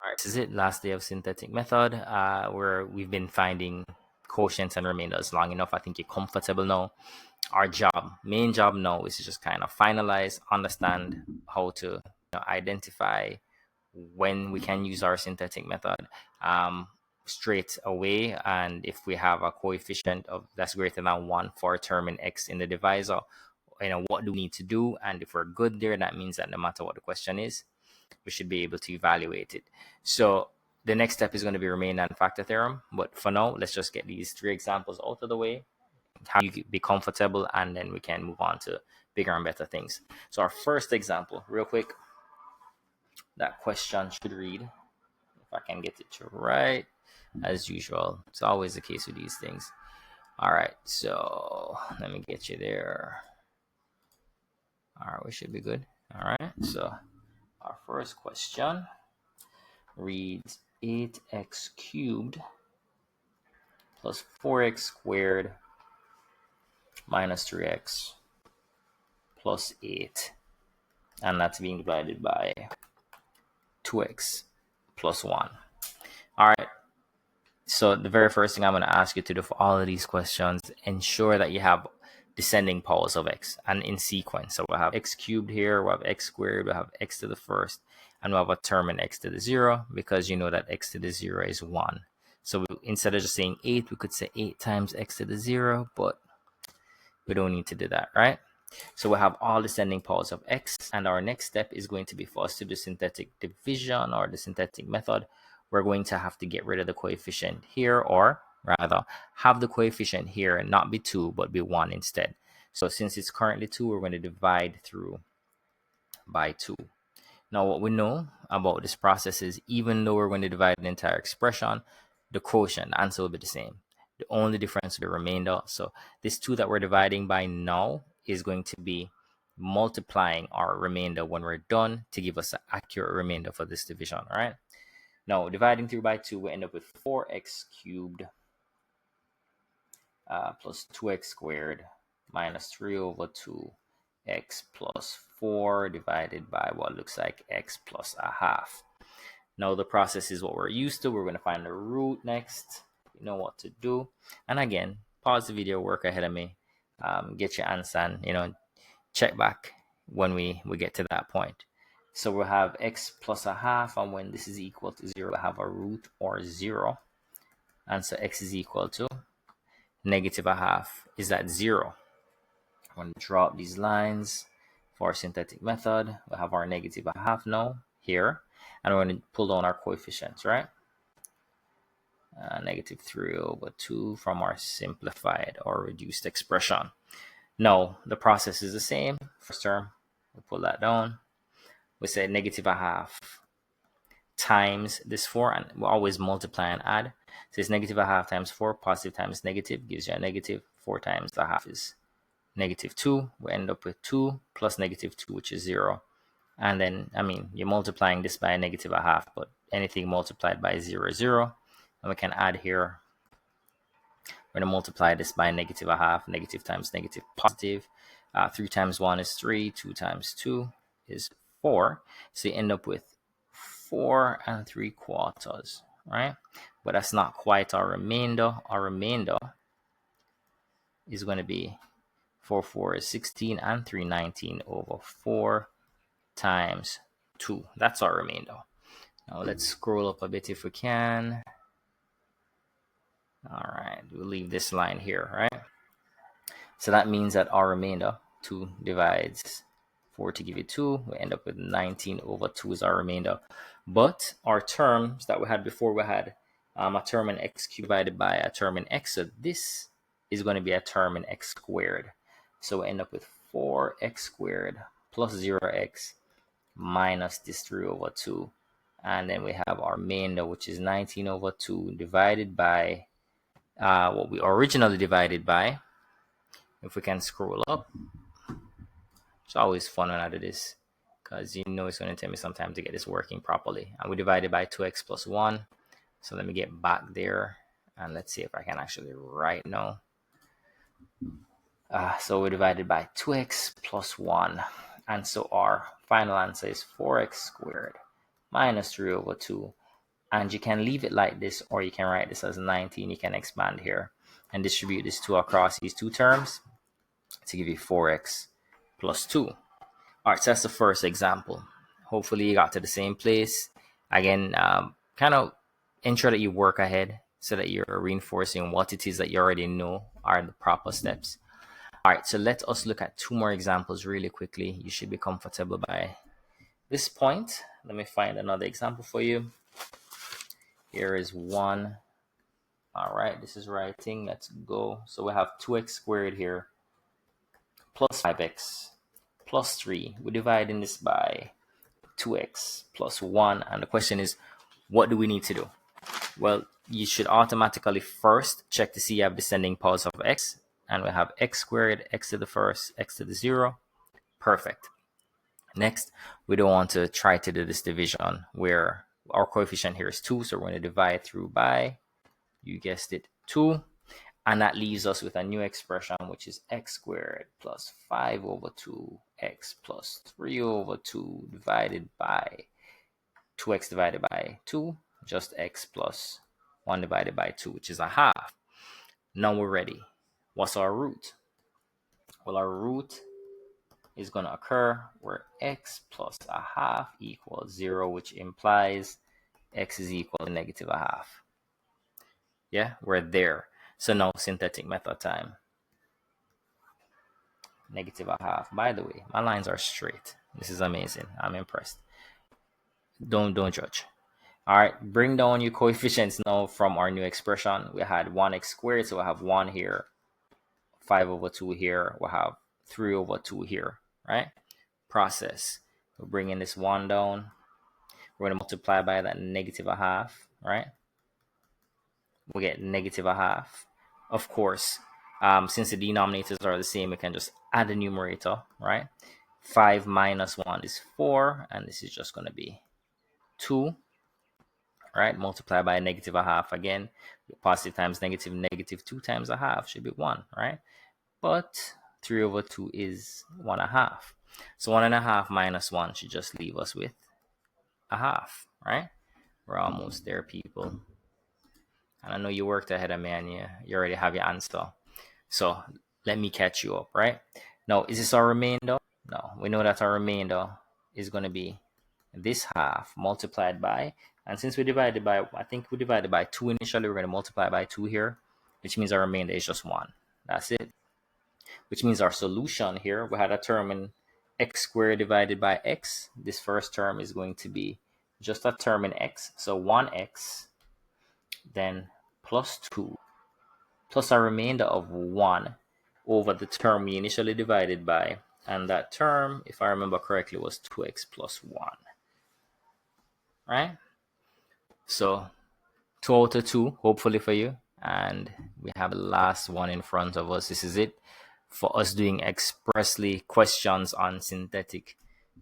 All right, this is it. Last day of synthetic method, where we've been finding quotients and remainders long enough. I think you're comfortable now. Our main job now is to just kind of finalize, understand how to identify when we can use our synthetic method straight away, and if we have a coefficient of that's greater than 1 for a term in x in the divisor, what do we need to do? And if we're good there, that means that no matter what the question is, we should be able to evaluate it. So the next step is going to be remainder and factor theorem, but for now, let's just get these 3 examples out of the way, how you be comfortable, and then we can move on to bigger and better things. So our first example, real quick, that question should read, if I can get it to right, as usual. It's always the case with these things. All right, so let me get you there. All right, we should be good. All right, so our first question reads 8x cubed plus 4x squared minus 3x plus 8, and that's being divided by 2x plus 1. All right, so the very first thing I'm going to ask you to do for all of these questions, ensure that you have descending powers of x and in sequence. So we'll have x cubed here, we'll have x squared, we'll have x to the first, and we'll have a term in x to the 0, because you know that x to the 0 is 1. So instead of just saying 8, we could say 8 times x to the 0, but we don't need to do that, right? So we'll have all descending powers of x, and our next step is going to be for us to do synthetic division or the synthetic method. We're going to have to get rid of the coefficient here, or rather have the coefficient here and not be 2 but be 1 instead. So since it's currently 2, we're going to divide through by 2. Now what we know about this process is, even though we're going to divide an entire expression, the quotient, the answer will be the same. The only difference will be remainder. So this 2 that we're dividing by now is going to be multiplying our remainder when we're done to give us an accurate remainder for this division. All right, now dividing through by 2, we end up with 4x cubed plus 2x squared minus 3 over 2x plus 4 divided by what looks like x plus a half. Now the process is what we're used to. We're going to find the root next. You know what to do. And again, pause the video, work ahead of me, get your answer, and check back when we get to that point. So we'll have x plus a half, and when this is equal to 0, we'll have a root or 0. And so x is equal to negative a half is at 0. I'm going to draw up these lines for our synthetic method. We'll have our negative a half now here, and we're going to pull down our coefficients, right? Negative 3 over 2 from our simplified or reduced expression. Now the process is the same. First term, we pull that down. We say negative a half times this 4, and we always multiply and add. So it's negative a half times 4, positive times negative gives you a negative. 4 times a half is negative 2. We end up with 2 plus negative 2, which is 0. And then, you're multiplying this by a negative a half, but anything multiplied by 0 is 0. And we can add here. We're going to multiply this by negative a half, negative times negative, positive. 3 times 1 is 3, 2 times 2 is 4. So you end up with 4 3/4, right? But that's not quite our remainder. Our remainder is going to be 4 4 is 16 and 3 19 over 4 times 2. That's our remainder. Now let's scroll up a bit if we can. All right, we'll leave this line here, right? So that means that our remainder, 2 divides 4 to give you 2. We end up with 19 over 2 is our remainder. But our terms that we had before, we had a term in x cubed divided by a term in x. So this is going to be a term in x squared. So we end up with 4x squared plus 0x minus this 3 over 2. And then we have our remainder, which is 19 over 2 divided by what we originally divided by. If we can scroll up. It's always fun when I do this, because it's going to take me some time to get this working properly. And we divided by 2x plus 1. So let me get back there, and let's see if I can actually write now. So we divided by 2x plus 1. And so our final answer is 4x squared minus 3 over 2. And you can leave it like this, or you can write this as 19. You can expand here and distribute this 2 across these two terms to give you 4x plus 2. All right, so that's the first example. Hopefully you got to the same place. Again, kind of ensure that you work ahead so that you're reinforcing what it is that you already know are the proper steps. All right, so let us look at 2 more examples really quickly. You should be comfortable by this point. Let me find another example for you. Here is one. All right, this is writing. Let's go. So we have 2x squared here plus 5x plus 3. We're dividing this by 2x plus 1. And the question is, what do we need to do? Well, you should automatically first check to see you have descending powers of x. And we have x squared, x to the first, x to the 0. Perfect. Next, we don't want to try to do this division where our coefficient here is 2. So we're going to divide through by, you guessed it, 2. And that leaves us with a new expression, which is x squared plus 5 over 2x plus 3 over 2 divided by 2x divided by 2, just x plus 1 divided by 2, which is a half. Now we're ready. What's our root? Well, our root is going to occur where x plus a half equals 0, which implies x is equal to negative a half. Yeah, we're there. So now synthetic method time. Negative a half. By the way, my lines are straight. This is amazing. I'm impressed. Don't judge. All right, bring down your coefficients now from our new expression. We had 1x squared, so we have 1 here, 5 over 2 here, we'll have 3 over 2 here, right? Process. We're bringing this 1 down. We're going to multiply by that negative a half, right? We get negative a half. Of course, since the denominators are the same, we can just add the numerator, right? 5 minus 1 is 4, and this is just going to be 2, right? Multiply by negative a half again. Positive times negative, negative 2 times a half should be 1, right? But 3 over 2 is 1/2. So 1.5 minus 1 should just leave us with a half, right? We're almost there, people. And I know you worked ahead of me and you already have your answer. So let me catch you up, right? Now, is this our remainder? No, we know that our remainder is going to be this half multiplied by, and since we divided by, I think we divided by 2 initially, we're going to multiply by 2 here, which means our remainder is just 1. That's it. Which means our solution here, we had a term in x squared divided by x. This first term is going to be just a term in x. So 1x, then plus 2, plus a remainder of 1 over the term we initially divided by. And that term, if I remember correctly, was 2x plus 1. Right? So 2 out of 2, hopefully for you. And we have the last one in front of us. This is it for us doing expressly questions on synthetic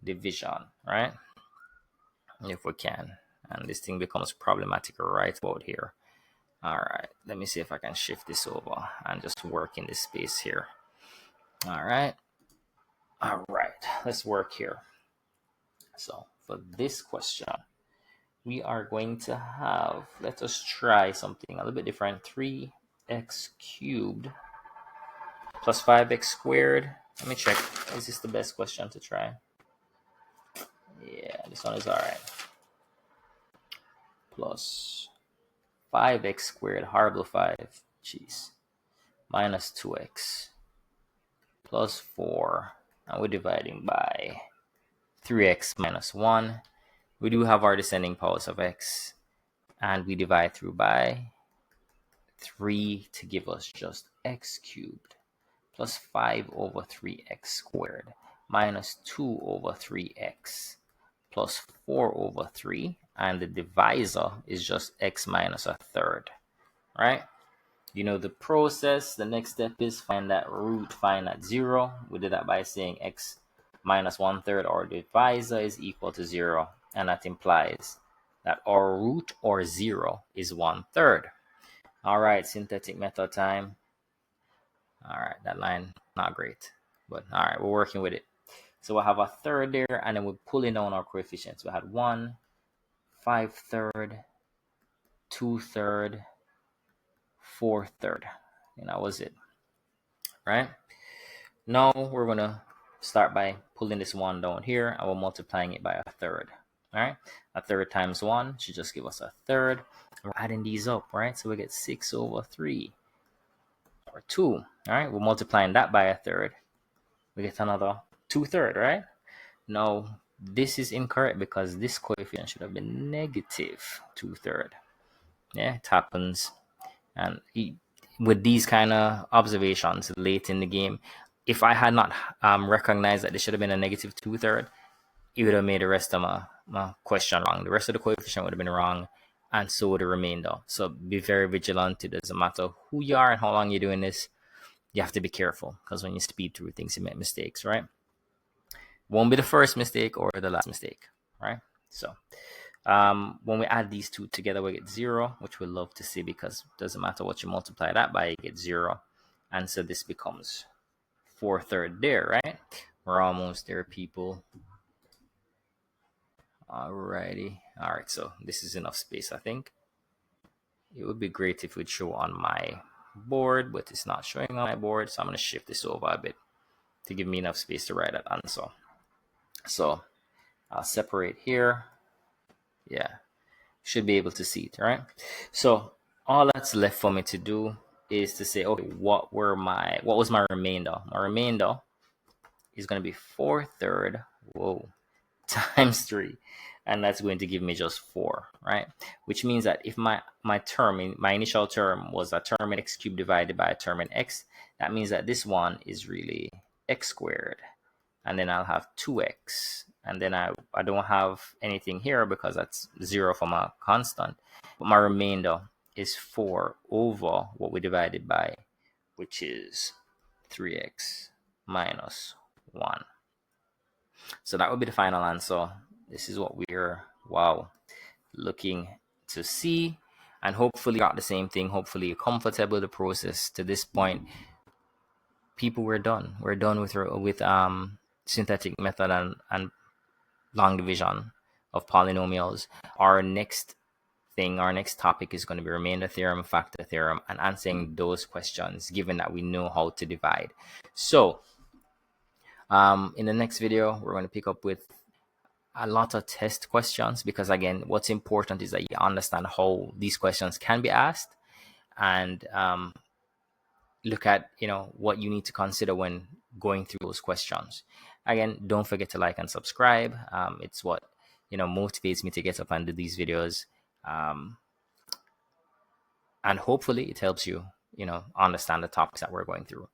division, right? If we can. And this thing becomes problematic right about here. All right, let me see if I can shift this over and just work in this space here. All right, let's work here. So for this question, we are going to have, let us try something a little bit different. 3x cubed plus 5x squared. Let me check. Is this the best question to try? Yeah, this one is all right. Plus 5x squared, horrible 5, jeez, minus 2x plus 4, and we're dividing by 3x minus 1. We do have our descending powers of x, and we divide through by 3 to give us just x cubed plus 5 over 3x squared minus 2 over 3x plus 4 over 3, and the divisor is just x minus a third, right? You know the process. The next step is find that root, find that 0. We did that by saying x minus 1/3, our divisor is equal to 0, and that implies that our root, or 0, is 1/3. All right, synthetic method time. All right, that line, not great, but all right, we're working with it. So we'll have a third there, and then we're pulling down our coefficients. We had 1, 5/3, 2/3, 4/3, and that was it, right? Now we're gonna start by pulling this 1 down here, and we're multiplying it by a third. All right, a third times 1 should just give us a third. We're adding these up, right? So we get 6/3 or 2. All right, we're multiplying that by a third. We get another 2/3, right? Now this is incorrect because this coefficient should have been negative 2/3. Yeah, it happens. And with these kind of observations late in the game, if I had not recognized that this should have been a negative 2/3, it would have made the rest of my question wrong. The rest of the coefficient would have been wrong, and so would the remainder. So be very vigilant. It doesn't matter who you are and how long you're doing this. You have to be careful, because when you speed through things, you make mistakes, right? Won't be the first mistake or the last mistake, right? So when we add these two together, we get 0, which we love to see, because it doesn't matter what you multiply that by, you get 0. And so this becomes 4/3 there, right? We're almost there, people. Alrighty. All right, so this is enough space, I think. It would be great if it would show on my board, but it's not showing on my board, so I'm going to shift this over a bit to give me enough space to write that answer. So I'll separate here. Yeah, should be able to see it, right? So all that's left for me to do is to say, okay, what was my remainder? My remainder is going to be 4/3, times 3, and that's going to give me just 4, right? Which means that if my initial term was a term in x cubed divided by a term in x, that means that this one is really x squared, and then I'll have 2x, and then I don't have anything here because that's 0 for my constant, but my remainder is 4 over what we divided by, which is 3x minus 1. So that would be the final answer. This is what we're looking to see, and hopefully got the same thing. Hopefully you're comfortable with the process to this point. People, we're done with synthetic method and long division of polynomials. Our next topic is going to be remainder theorem, factor theorem, and answering those questions, given that we know how to divide. So in the next video, we're going to pick up with a lot of test questions, because again, what's important is that you understand how these questions can be asked, and look at what you need to consider when going through those questions. Again, don't forget to like and subscribe. It's what motivates me to get up and do these videos, and hopefully it helps you understand the topics that we're going through.